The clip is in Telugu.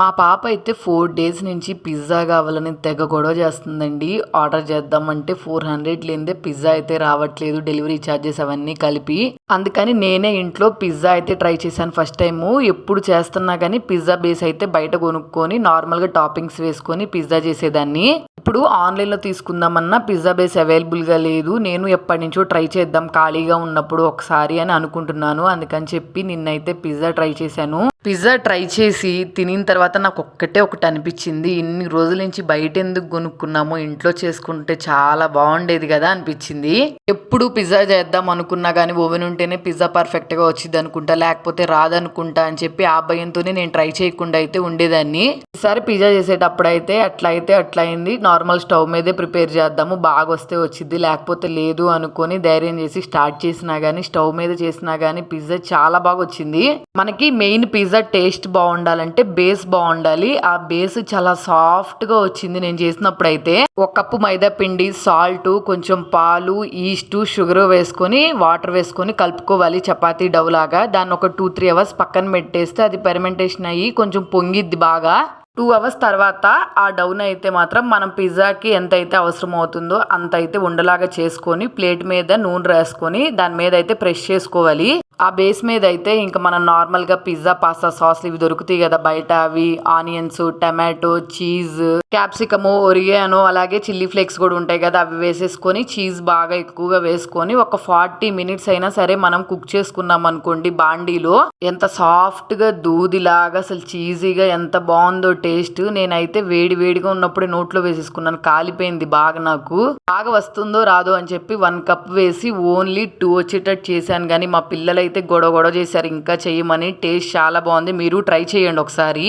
మా పాప అయితే 4 డేస్ నుంచి పిజ్జా కావాలని తెగ గొడవ చేస్తుందండి. ఆర్డర్ చేద్దామంటే 400 లేనిదే పిజ్జా అయితే రావట్లేదు, డెలివరీ ఛార్జెస్ అవన్నీ కలిపి. అందుకని నేనే ఇంట్లో పిజ్జా అయితే ట్రై చేశాను ఫస్ట్ టైము. ఎప్పుడు చేస్తున్నా కానీ పిజ్జా బేస్ అయితే బయట కొనుక్కొని నార్మల్గా టాపింగ్స్ వేసుకొని పిజ్జా చేసేదాన్ని. ఇప్పుడు ఆన్లైన్లో తీసుకుందామన్నా పిజ్జా బేస్ అవైలబుల్గా లేదు. నేను ఎప్పటి నుంచో ట్రై చేద్దాం ఖాళీగా ఉన్నప్పుడు ఒకసారి అని అనుకుంటున్నాను. అందుకని చెప్పి నిన్నైతే పిజ్జా ట్రై చేశాను. పిజ్జా ట్రై చేసి తినిన తర్వాత నాకు ఒకటి అనిపించింది, ఇన్ని రోజుల నుంచి బయట ఎందుకు కొనుక్కున్నామో ఇంట్లో చేసుకుంటే చాలా బాగుండేది కదా అనిపించింది. ఎప్పుడు పిజ్జా చేద్దాం అనుకున్నా కానీ ఓవెన్ ఉంటేనే పిజ్జా పర్ఫెక్ట్గా వచ్చింది అనుకుంటా, లేకపోతే రాదనుకుంటా అని చెప్పి ఆ భయంతోనే నేను ట్రై చేయకుండా అయితే ఉండేదాన్ని. ఈసారి పిజ్జా చేసేటప్పుడు అయితే అట్లా అయింది. నార్మల్ స్టవ్ మీదే ప్రిపేర్ చేద్దాము, బాగా వస్తే వచ్చింది, లేకపోతే లేదు అనుకొని ధైర్యం చేసి స్టార్ట్ చేసినా కానీ స్టవ్ మీద చేసినా కానీ పిజ్జా చాలా బాగా వచ్చింది. మనకి మెయిన్ పిజ్జా టేస్ట్ బాగుండాలంటే బేస్ బాగుండాలి. ఆ బేస్ చాలా సాఫ్ట్ గా వచ్చింది నేను చేసినప్పుడు అయితే. 1 కప్పు మైదా పిండి, సాల్ట్, కొంచెం పాలు, ఈస్ట్, షుగర్ వేసుకొని వాటర్ వేసుకొని కలుపుకోవాలి చపాతీ డవ్ లాగా. దాన్ని ఒక 2-3 అవర్స్ పక్కన పెట్టేస్తే అది ఫెర్మెంటేషన్ అయ్యి కొంచెం పొంగిద్ది బాగా. 2 అవర్స్ తర్వాత ఆ డౌన్ అయితే మాత్రం మనం పిజ్జాకి ఎంత అయితే అవసరం అవుతుందో అంత అయితే ఉండలాగా చేసుకొని ప్లేట్ మీద నూనె రాసుకొని దాని మీద అయితే ప్రెస్ చేసుకోవాలి. ఆ బేస్ మీద అయితే ఇంకా మనం నార్మల్గా పిజ్జా పాస్తా సాస్లు ఇవి దొరుకుతాయి కదా బయట, అవి onions, tomato, cheese, capsicum, oregano అలాగే చిల్లీ ఫ్లేక్స్ కూడా ఉంటాయి కదా, అవి వేసేసుకొని చీజ్ బాగా ఎక్కువగా వేసుకొని ఒక 40 మినిట్స్ అయినా సరే మనం కుక్ చేసుకున్నాం అనుకోండి బాండీలో, ఎంత సాఫ్ట్ గా దూదిలాగా అసలు చీజీగా ఎంత బాగుందో టేస్ట్. నేనైతే వేడిగా ఉన్నప్పుడే నోట్లో వేసేసుకున్నాను, కాలిపోయింది బాగా. నాకు బాగా వస్తుందో రాదో అని చెప్పి 1 కప్ వేసి ఓన్లీ 2 వచ్చేటట్టు చేశాను. కానీ మా పిల్లలు అయితే గొడవ చేశారు ఇంకా చెయ్యమని. టేస్ట్ చాలా బాగుంది, మీరు ట్రై చేయండి ఒకసారి.